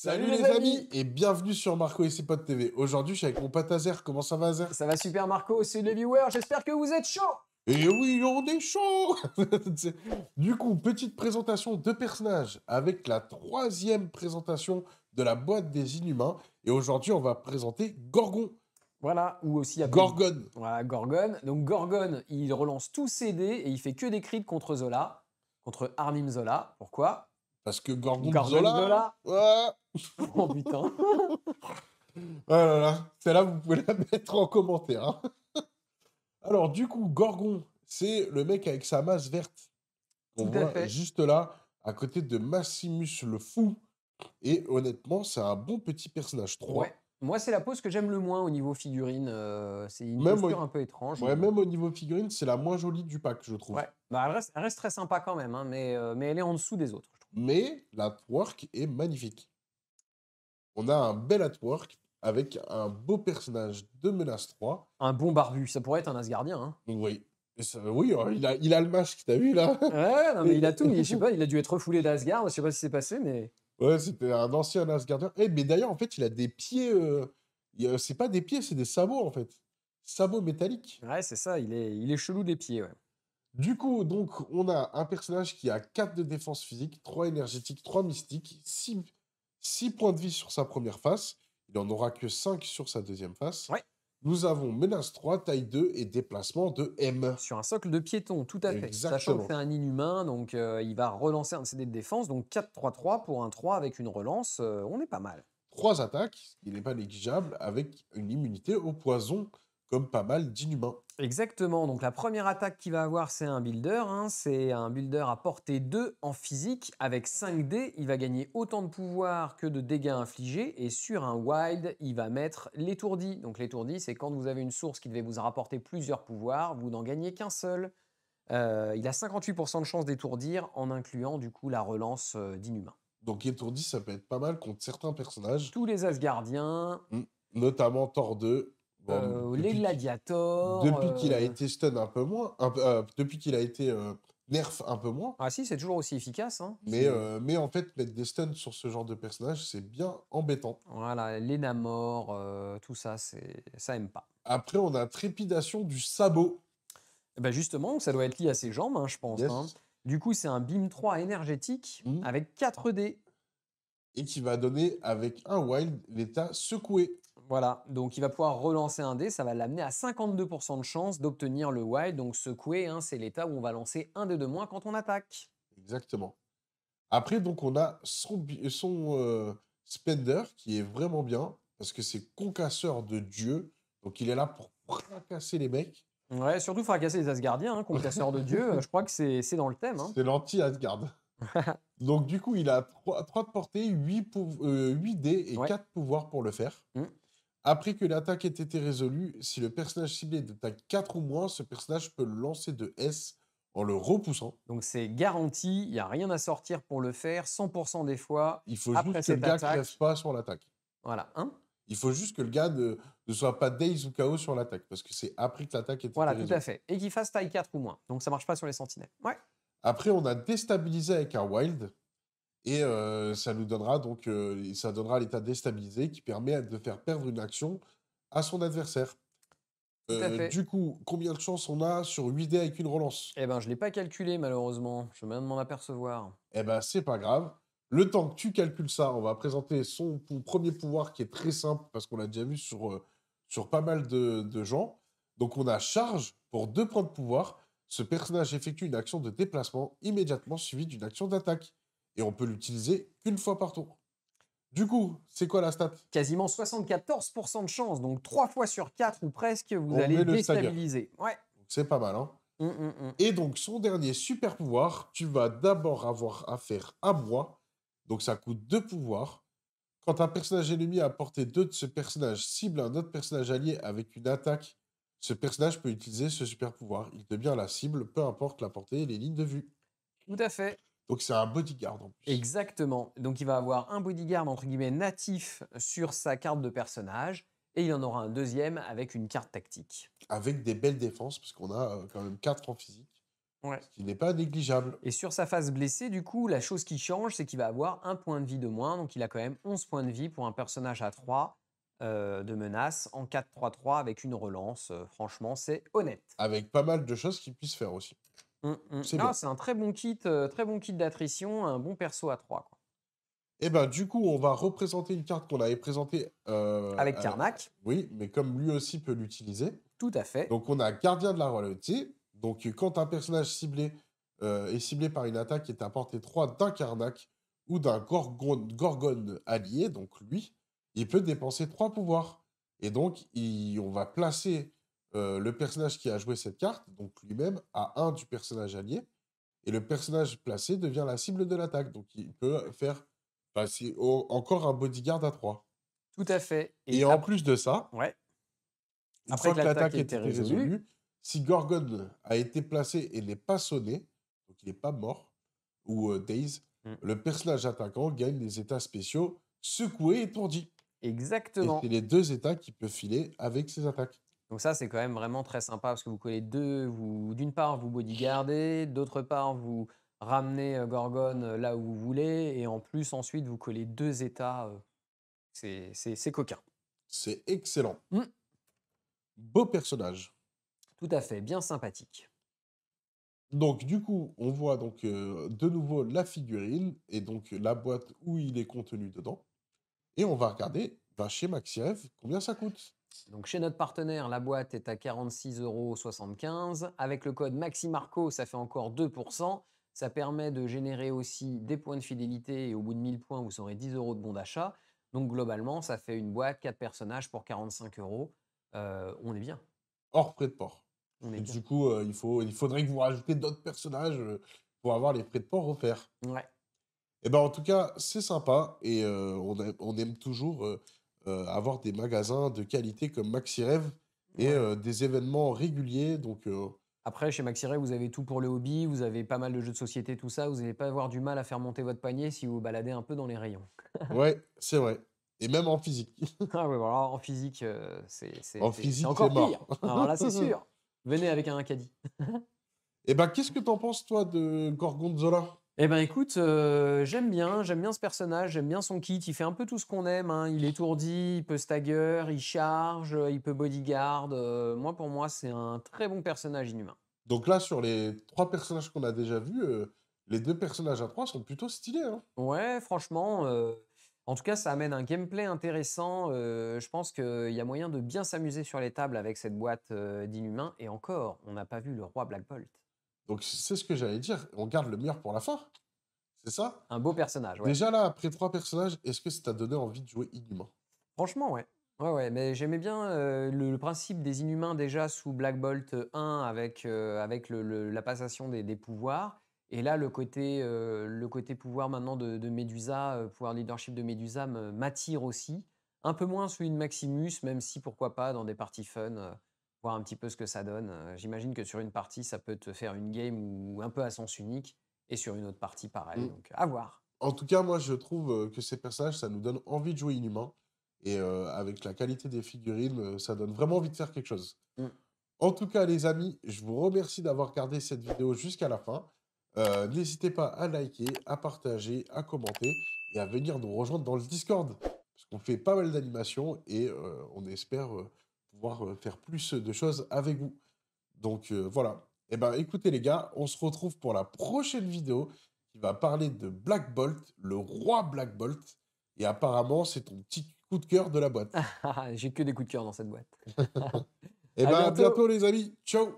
Salut les amis et bienvenue sur Marco et ses potes TV. Aujourd'hui, je suis avec mon pote Azer. Comment ça va, Azer? Ça va super Marco, c'est les viewers, j'espère que vous êtes chaud. Et oui, on est chaud. Du coup, petite présentation de personnages avec la troisième présentation de la boîte des Inhumains. Et aujourd'hui, on va présenter Gorgon. Voilà, ou aussi appelé Gorgon. Voilà, Gorgon. Donc Gorgon, il relance tous ses dés et il fait que des crits contre Zola, contre Arnim Zola. Pourquoi? Parce que Gorgon Gorgon Zola. Ouais. Oh putain. Oh là là, celle-là, vous pouvez la mettre en commentaire, hein. Alors, du coup, Gorgon, c'est le mec avec sa masse verte. On Tout à voit fait. juste là, à côté de Maximus le Fou. Et honnêtement, c'est un bon petit personnage 3. Ouais. Moi, c'est la pose que j'aime le moins au niveau figurine. C'est une Même posture un peu étrange. Ouais, même au niveau figurine, c'est la moins jolie du pack, je trouve. Ouais. Bah, elle reste très sympa quand même, hein, mais elle est en dessous des autres, je trouve. Mais l'artwork est magnifique. On a un bel artwork avec un beau personnage de Menace 3. Un bon barbu, ça pourrait être un Asgardien. Hein. Oui. Oui, il a le masque, t'as vu là? Ouais, non, mais il a tout. Je sais pas, il a dû être refoulé d'Asgard. Je sais pas ce qui s'est passé, mais. Ouais, c'était un ancien Asgardien. Mais d'ailleurs, en fait, il a des pieds. C'est pas des pieds, c'est des sabots, en fait. Sabots métalliques. Ouais, c'est ça, il est chelou des pieds, ouais. Du coup, donc, on a un personnage qui a 4 de défense physique, 3 énergétiques, 3 mystiques, 6 points de vie sur sa première face. Il n'en aura que 5 sur sa deuxième face. Ouais. Nous avons menace 3, taille 2 et déplacement de M. Sur un socle de piéton, tout à fait. Exactement. Sachant que c'est un inhumain, donc il va relancer un CD de défense, donc 4-3-3 pour un 3 avec une relance, on est pas mal. 3 attaques, ce qui n'est pas négligeable, avec une immunité au poison, comme pas mal d'inhumains. Exactement, donc la première attaque qu'il va avoir, c'est un builder. Hein. C'est un builder à portée 2 en physique. Avec 5 dés, il va gagner autant de pouvoir que de dégâts infligés. Et sur un wild, il va mettre l'étourdi. Donc l'étourdi, c'est quand vous avez une source qui devait vous rapporter plusieurs pouvoirs, vous n'en gagnez qu'un seul. Il a 58% de chance d'étourdir, en incluant du coup la relance d'inhumain. Donc étourdi, ça peut être pas mal contre certains personnages. Tous les Asgardiens, Notamment Thor 2. les gladiators. Depuis qu'il a été stun un peu moins, depuis qu'il a été nerf un peu moins. Ah si, c'est toujours aussi efficace. Hein. Mais en fait, mettre des stuns sur ce genre de personnage, c'est bien embêtant. Voilà, les Namor, tout ça, ça aime pas. Après, on a trépidation du sabot. Et ben justement, ça doit être lié à ses jambes, hein, je pense. Yes. Hein. Du coup, c'est un Beam 3 énergétique avec 4 dés. Et qui va donner, avec un wild, l'état secoué. Voilà, donc il va pouvoir relancer un dé, ça va l'amener à 52% de chance d'obtenir le wild. Donc secoué, hein, c'est l'état où on va lancer un dé de moins quand on attaque. Exactement. Après, donc, on a son Spender, qui est vraiment bien, parce que c'est concasseur de dieu. Donc, il est là pour fracasser les mecs. Ouais, surtout fracasser les Asgardiens, hein, concasseur de dieu, je crois que c'est dans le thème. Hein. C'est l'anti-Asgard. Donc, du coup, il a 3 de portée, 8 dés et 4 pouvoirs pour le faire. Après que l'attaque ait été résolue, si le personnage ciblé est de taille 4 ou moins, ce personnage peut le lancer de S en le repoussant. Donc c'est garanti, il n'y a rien à sortir pour le faire, 100% des fois. Il faut après juste que le gars ne crève pas sur l'attaque. Voilà, hein. Il faut juste que le gars ne soit pas daze ou KO sur l'attaque, parce que c'est après que l'attaque est été résolue. Voilà, tout à fait. Et qu'il fasse taille 4 ou moins. Donc ça marche pas sur les sentinelles. Ouais. Après, on a déstabilisé avec un wild. Et ça nous donnera donc ça donnera l'état déstabilisé qui permet de faire perdre une action à son adversaire. Tout à fait. Du coup, combien de chances on a sur 8 dés avec une relance? Eh ben, je ne l'ai pas calculé malheureusement. Je viens de m'en apercevoir. Eh ben, c'est pas grave. Le temps que tu calcules ça, on va présenter son premier pouvoir qui est très simple parce qu'on l'a déjà vu sur pas mal de gens. Donc, on a charge pour 2 points de pouvoir. Ce personnage effectue une action de déplacement immédiatement suivie d'une action d'attaque. Et on peut l'utiliser qu'une fois par tour. Du coup, c'est quoi la stat? Quasiment 74% de chance, donc 3 fois sur 4 ou presque, vous allez déstabiliser. Ouais. C'est pas mal, hein. Et donc, son dernier super pouvoir, tu vas d'abord avoir affaire à moi. Donc, ça coûte 2 pouvoirs. Quand un personnage ennemi à portée 2 de ce personnage cible un autre personnage allié avec une attaque, ce personnage peut utiliser ce super pouvoir. Il devient la cible, peu importe la portée et les lignes de vue. Tout à fait. Donc, c'est un bodyguard en plus. Exactement. Donc, il va avoir un bodyguard, entre guillemets, natif sur sa carte de personnage. Et il en aura un deuxième avec une carte tactique. Avec des belles défenses, parce qu'on a quand même 4 en physique. Ouais. ce qui n'est pas négligeable. Et sur sa phase blessée, du coup, la chose qui change, c'est qu'il va avoir un point de vie de moins. Donc, il a quand même 11 points de vie pour un personnage à 3 de menace en 4-3-3 avec une relance. Franchement, c'est honnête. Avec pas mal de choses qu'il puisse faire aussi. C'est Ah, bien. c'est un très bon kit d'attrition, un bon perso à 3, quoi. Et ben du coup, on va représenter une carte qu'on avait présentée. Avec Karnak, Oui, mais comme lui aussi peut l'utiliser. tout à fait. Donc on a Gardien de la Royauté. Donc quand un personnage ciblé est ciblé par une attaque qui est à portée 3 d'un Karnak ou d'un Gorgone allié, donc lui, il peut dépenser 3 pouvoirs. Et donc on va placer le personnage qui a joué cette carte, donc lui-même, à 1 du personnage allié. Et le personnage placé devient la cible de l'attaque. Donc il peut faire... Enfin, c'est encore un bodyguard à 3. Tout à fait. Et en plus de ça, Ouais. une Après fois que que l'attaque l'attaque a a été été résolue, résolue, si Gorgon a été placé et n'est pas sonné, donc il n'est pas mort, ou Daze, Mm. le personnage attaquant gagne des états spéciaux secoué et étourdi. Et exactement. c'est les 2 états qu'il peut filer avec ses attaques. Donc ça, c'est quand même vraiment très sympa parce que vous collez d'une part, vous bodyguardez, d'autre part, vous ramenez Gorgon là où vous voulez, et en plus, ensuite, vous collez 2 états. C'est coquin. C'est excellent. Mm. Beau personnage. Tout à fait, bien sympathique. Donc, du coup, on voit donc de nouveau la figurine et donc la boîte où il est contenu dedans. Et on va regarder chez Maxiev combien ça coûte. Donc chez notre partenaire, la boîte est à 46,75 €. Avec le code MaxiMarco, ça fait encore 2%. Ça permet de générer aussi des points de fidélité et au bout de 1000 points, vous aurez 10 € de bon d'achat. Donc globalement, ça fait une boîte, 4 personnages pour 45 €. On est bien. Hors frais de port. On est Et bien. du coup, il faudrait que vous rajoutez d'autres personnages pour avoir les frais de port offerts. Ouais. Et ben en tout cas, c'est sympa et on aime toujours avoir des magasins de qualité comme MaxiRev et Ouais. des événements réguliers. Donc, Après, chez Maxiray, vous avez tout pour le hobby, vous avez pas mal de jeux de société, tout ça. Vous n'allez pas avoir du mal à faire monter votre panier si vous vous baladez un peu dans les rayons. ouais, c'est vrai. Et même en physique. Ah ouais, voilà, en physique, En c'est physique, c'est encore pire. mort. Alors là, c'est sûr. Venez avec un caddie. Et ben, qu'est-ce que t'en penses, toi, de Gorgonzola? Eh ben écoute, j'aime bien ce personnage, j'aime bien son kit. Il fait un peu tout ce qu'on aime, hein. Il étourdit, il peut stagger, il charge, il peut bodyguard. Pour moi, c'est un très bon personnage inhumain. Donc là, sur les 3 personnages qu'on a déjà vus, les 2 personnages à 3 sont plutôt stylés, hein. Ouais, franchement, en tout cas, ça amène un gameplay intéressant. Je pense qu'il y a moyen de bien s'amuser sur les tables avec cette boîte, d'inhumains. Et encore, on n'a pas vu le roi Black Bolt. Donc c'est ce que j'allais dire, on garde le meilleur pour la fin, c'est ça? Un beau personnage, ouais. Déjà là, après 3 personnages, est-ce que ça t'a donné envie de jouer Inhumain? Franchement, ouais. Ouais, ouais, mais j'aimais bien, le principe des inhumains déjà sous Black Bolt 1 avec la passation des pouvoirs, et là le côté pouvoir maintenant de Medusa, pouvoir leadership de Medusa m'attire aussi. Un peu moins celui de Maximus, même si pourquoi pas dans des parties fun, voir un petit peu ce que ça donne. J'imagine que sur une partie, ça peut te faire une game ou un peu à sens unique, et sur une autre partie pareil, Mmh. donc à voir. En tout cas, moi je trouve, que ces personnages, ça nous donne envie de jouer Inhumain et avec la qualité des figurines, ça donne vraiment envie de faire quelque chose. Mmh. En tout cas, les amis, je vous remercie d'avoir regardé cette vidéo jusqu'à la fin. N'hésitez pas à liker, à partager, à commenter et à venir nous rejoindre dans le Discord. Parce qu'on fait pas mal d'animations et on espère pouvoir faire plus de choses avec vous. Donc voilà. Eh ben, écoutez les gars, on se retrouve pour la prochaine vidéo qui va parler de Black Bolt, le roi Black Bolt. Et apparemment, c'est ton petit coup de cœur de la boîte. J'ai que des coups de cœur dans cette boîte. Eh À ben, à bientôt! bientôt les amis. Ciao!